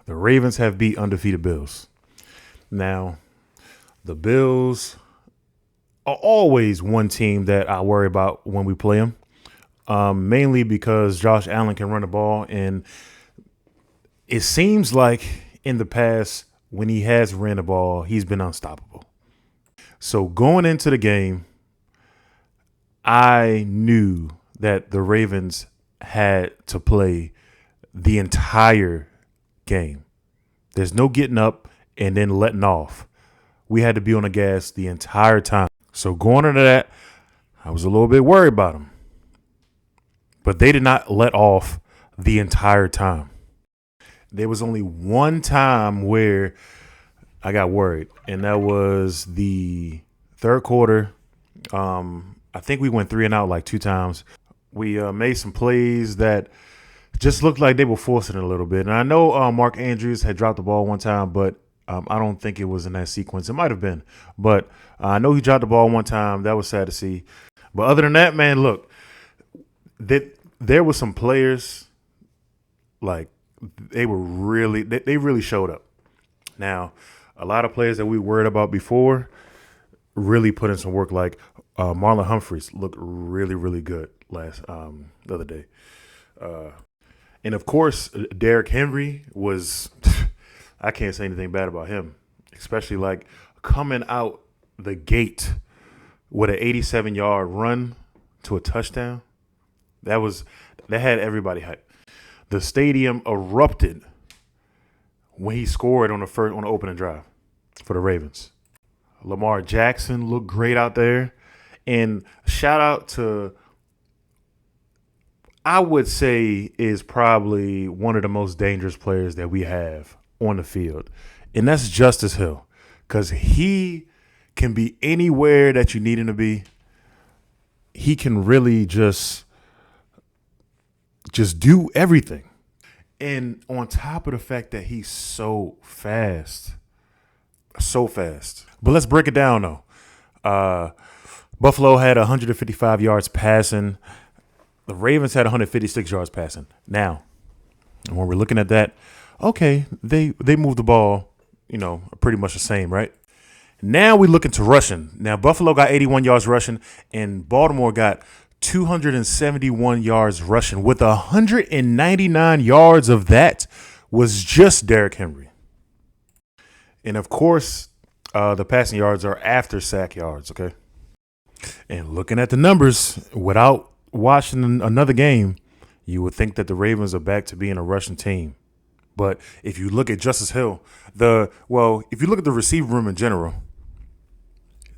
The Ravens have beat undefeated Bills. Now, the Bills are always one team that I worry about when we play them, mainly because Josh Allen can run the ball. And it seems like in the past, when he has ran the ball, he's been unstoppable. So going into the game, I knew that the Ravens had to play the entire game. There's no getting up and then letting off. We had to be on the gas the entire time. So going into that, I was a little bit worried about them. But they did not let off the entire time. There was only one time where I got worried, and that was the third quarter. I think we went 3-and-out like 2 times. We made some plays that just looked like they were forcing it a little bit. And I know Mark Andrews had dropped the ball one time, but I don't think it was in that sequence. It might have been. But I know he dropped the ball one time. That was sad to see. But other than that, man, look, there were some players, like, they really showed up. Now, a lot of players that we worried about before really put in some work, like Marlon Humphreys looked really, really good the other day. And, of course, Derrick Henry was – I can't say anything bad about him, especially, like, coming out the gate with an 87-yard run to a touchdown. That had everybody hyped. The stadium erupted when he scored on the opening drive for the Ravens. Lamar Jackson looked great out there. And shout out to, I would say, is probably one of the most dangerous players that we have on the field. And that's Justice Hill, because he can be anywhere that you need him to be. He can really just do everything. And on top of the fact that he's so fast. But let's break it down, though. Buffalo had 155 yards passing. The Ravens had 156 yards passing. Now, when we're looking at that, okay, they moved the ball, pretty much the same, right? Now we look into rushing. Now, Buffalo got 81 yards rushing, and Baltimore got 271 yards rushing, with 199 yards of that was just Derrick Henry. And, of course, the passing yards are after sack yards, okay? And looking at the numbers, without watching another game, you would think that the Ravens are back to being a rushing team. But if you look at Justice Hill, if you look at the receiver room in general,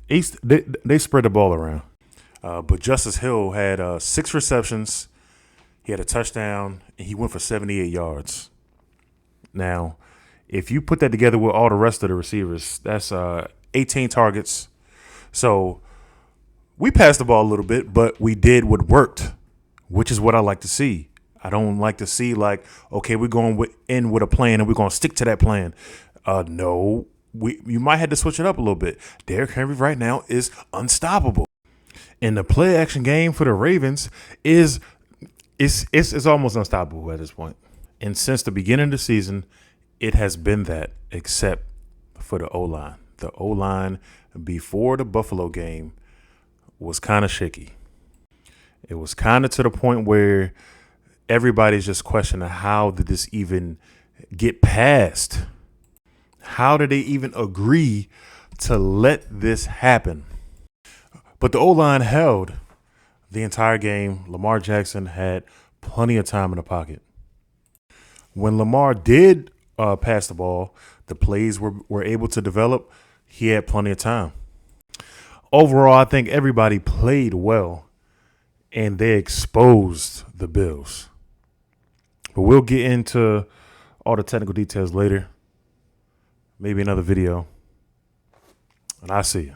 they spread the ball around. But Justice Hill had 6 receptions. He had a touchdown, and he went for 78 yards. Now, if you put that together with all the rest of the receivers, that's 18 targets. So we passed the ball a little bit, but we did what worked, which is what I like to see. I don't like to see, like, okay, we're going in with a plan and we're going to stick to that plan. No, you might have to switch it up a little bit. Derrick Henry right now is unstoppable. And the play action game for the Ravens is almost unstoppable at this point. And since the beginning of the season, it has been that, except for the O-line. The O-line before the Buffalo game was kind of shaky. It was kind of to the point where everybody's just questioning, how did this even get passed? How did they even agree to let this happen? But the O-line held the entire game. Lamar Jackson had plenty of time in the pocket. When Lamar did pass the ball, the plays were able to develop. He had plenty of time. Overall, I think everybody played well, and they exposed the Bills. But we'll get into all the technical details later. Maybe another video. And I'll see you.